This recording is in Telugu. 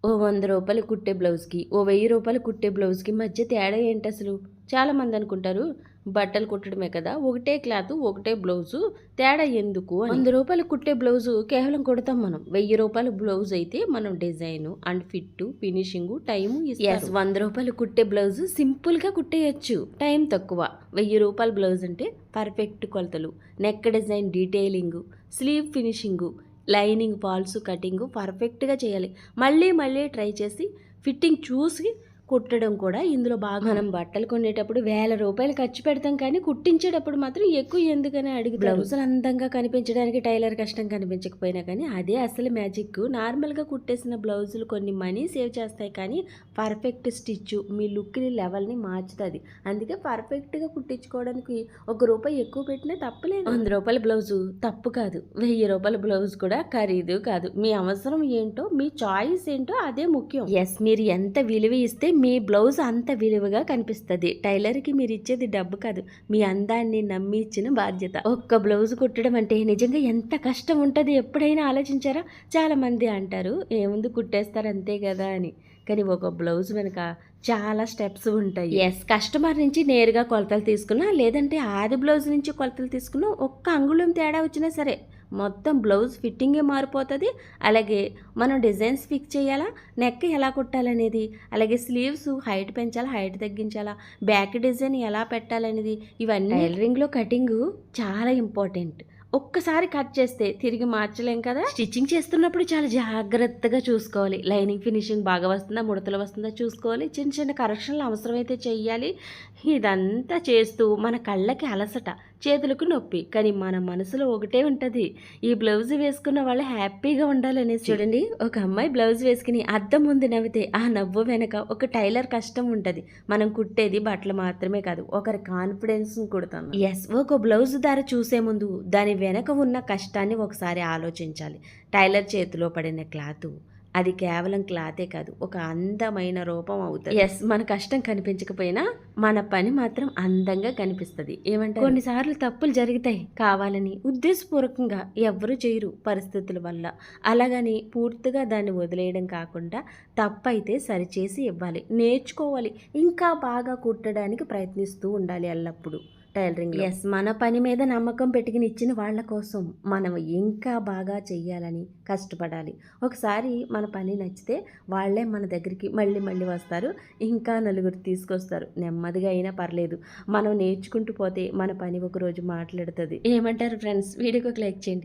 ఓ 100 రూపాయలు కుట్టే బ్లౌజ్‌కి, ఓ 1000 రూపాయలు కుట్టే బ్లౌజ్‌కి మధ్య తేడా ఏంటసలు? చాలామంది అనుకుంటారు బట్టలు కుట్టడమే కదా! ఒకటే క్లాతు, ఒకటే బ్లౌజు తేడా ఎందుకు అని. 100 రూపాయలు కుట్టే బ్లౌజు కేవలం కుడతాం మనం. 1000 రూపాయల బ్లౌజ్ అయితే మనం design and fit, finishing, time ఇస్తారు. యెస్, 100 రూపాయలు కుట్టే బ్లౌజు సింపుల్‌గా కుట్టేయొచ్చు. టైం తక్కువ. 1000 రూపాయల బ్లౌజ్ అంటే పర్ఫెక్ట్ కొలతలు, neck design detailing, sleeve finishing, lining, falls, cutting పర్ఫెక్ట్‌గా చేయాలి. మళ్ళీ మళ్ళీ ట్రై చేసి ఫిట్టింగ్ చూసి కుట్టడం కూడా ఇందులో బాగా. మనం బట్టలు కొనేటప్పుడు వేల రూపాయలు ఖర్చు పెడతాం కానీ కుట్టించేటప్పుడు మాత్రం ఎక్కువ ఎందుకని అడుగుతారు. బ్లౌజులు అందంగా కనిపించడానికి టైలర్ కష్టం కనిపించకపోయినా కానీ అదే అసలు మ్యాజిక్. నార్మల్గా కుట్టేసిన బ్లౌజులు కొన్ని మనీ సేవ్ చేస్తాయి కానీ పర్ఫెక్ట్ స్టిచ్ మీ లుక్ని లెవెల్ని మార్చుతుంది. అందుకే పర్ఫెక్ట్గా కుట్టించుకోవడానికి ₹1 ఎక్కువ పెట్టినా తప్పులేదు. 100 రూపాయల బ్లౌజు తప్పు కాదు, 1000 రూపాయల బ్లౌజ్ కూడా ఖరీదు కాదు. మీ అవసరం ఏంటో, మీ చాయిస్ ఏంటో అదే ముఖ్యం. ఎస్, మీరు ఎంత విలువ ఇస్తే మీ బ్లౌజ్ అంత విలువగా కనిపిస్తుంది. టైలర్కి మీరు ఇచ్చేది డబ్బు కాదు, మీ అందాన్ని నమ్మి ఇచ్చిన బాధ్యత. ఒక్క బ్లౌజ్ కుట్టడం అంటే నిజంగా ఎంత కష్టం ఉంటుంది ఎప్పుడైనా ఆలోచించారా? చాలామంది అంటారు ఏముంది కుట్టేస్తారు అంతే కదా అని, కానీ ఒక బ్లౌజ్ వెనుక చాలా స్టెప్స్ ఉంటాయి. ఎస్, కస్టమర్ నుంచి నేరుగా కొలతలు తీసుకున్నా, లేదంటే ఆది బ్లౌజ్ నుంచి కొలతలు తీసుకున్నా, ఒక్క అంగుళం తేడా వచ్చినా సరే మొత్తం బ్లౌజ్ ఫిట్టింగే మారిపోతుంది. అలాగే మనం డిజైన్స్ ఫిక్స్ చేయాలా, నెక్ ఎలా కుట్టాలనేది, అలాగే స్లీవ్స్ హైట్ పెంచాలా, హైట్ తగ్గించాలా, బ్యాక్ డిజైన్ ఎలా పెట్టాలనేది, ఇవన్నీ టైలరింగ్లో కటింగు చాలా ఇంపార్టెంట్. ఒక్కసారి కట్ చేస్తే తిరిగి మార్చలేం కదా. స్టిచ్చింగ్ చేస్తున్నప్పుడు చాలా జాగ్రత్తగా చూసుకోవాలి. లైనింగ్ ఫినిషింగ్ బాగా వస్తుందా, ముడతలు వస్తుందా చూసుకోవాలి. చిన్న చిన్న కరెక్షన్లు అవసరమైతే చెయ్యాలి. ఇదంతా చేస్తూ మన కళ్ళకి అలసట, చేతులకు నొప్పి, కానీ మన మనసులో ఒకటే ఉంటుంది, ఈ బ్లౌజ్ వేసుకున్న వాళ్ళు హ్యాపీగా ఉండాలనేసి. చూడండి, ఒక అమ్మాయి బ్లౌజ్ వేసుకుని అద్దం ముందు నవ్వితే ఆ నవ్వు వెనక ఒక టైలర్ కష్టం ఉంటుంది. మనం కుట్టేది బట్టలు మాత్రమే కాదు, ఒకరి కాన్ఫిడెన్స్ కుడతాం. ఎస్, ఒక బ్లౌజ్ ధర చూసే ముందు దాని వెనక ఉన్న కష్టాన్ని ఒకసారి ఆలోచించాలి. టైలర్ చేతిలో పడిన క్లాత్ అది కేవలం క్లాతే కాదు, ఒక అందమైన రూపం అవుతుంది. ఎస్, మన కష్టం కనిపించకపోయినా మన పని మాత్రం అందంగా కనిపిస్తుంది. ఏమంటే కొన్నిసార్లు తప్పులు జరుగుతాయి, కావాలని ఉద్దేశపూర్వకంగా ఎవ్వరూ చేయరు పరిస్థితుల వల్ల. అలాగని పూర్తిగా దాన్ని వదిలేయడం కాకుండా తప్పైతే సరిచేసి ఇవ్వాలి, నేర్చుకోవాలి, ఇంకా బాగా కుట్టడానికి ప్రయత్నిస్తూ ఉండాలి ఎల్లప్పుడూ టైలరింగ్. ఎస్, మన పని మీద నమ్మకం పెట్టుకుని ఇచ్చిన వాళ్ళ కోసం మనం ఇంకా బాగా చెయ్యాలని కష్టపడాలి. ఒకసారి మన పని నచ్చితే వాళ్ళే మన దగ్గరికి మళ్ళీ మళ్ళీ వస్తారు, ఇంకా నలుగురు తీసుకొస్తారు. నెమ్మదిగా అయినా పర్లేదు, మనం నేర్చుకుంటూ పోతే మన పని ఒకరోజు మాట్లాడుతుంది. ఏమంటారు ఫ్రెండ్స్? వీడియోకి లైక్ చేయండి.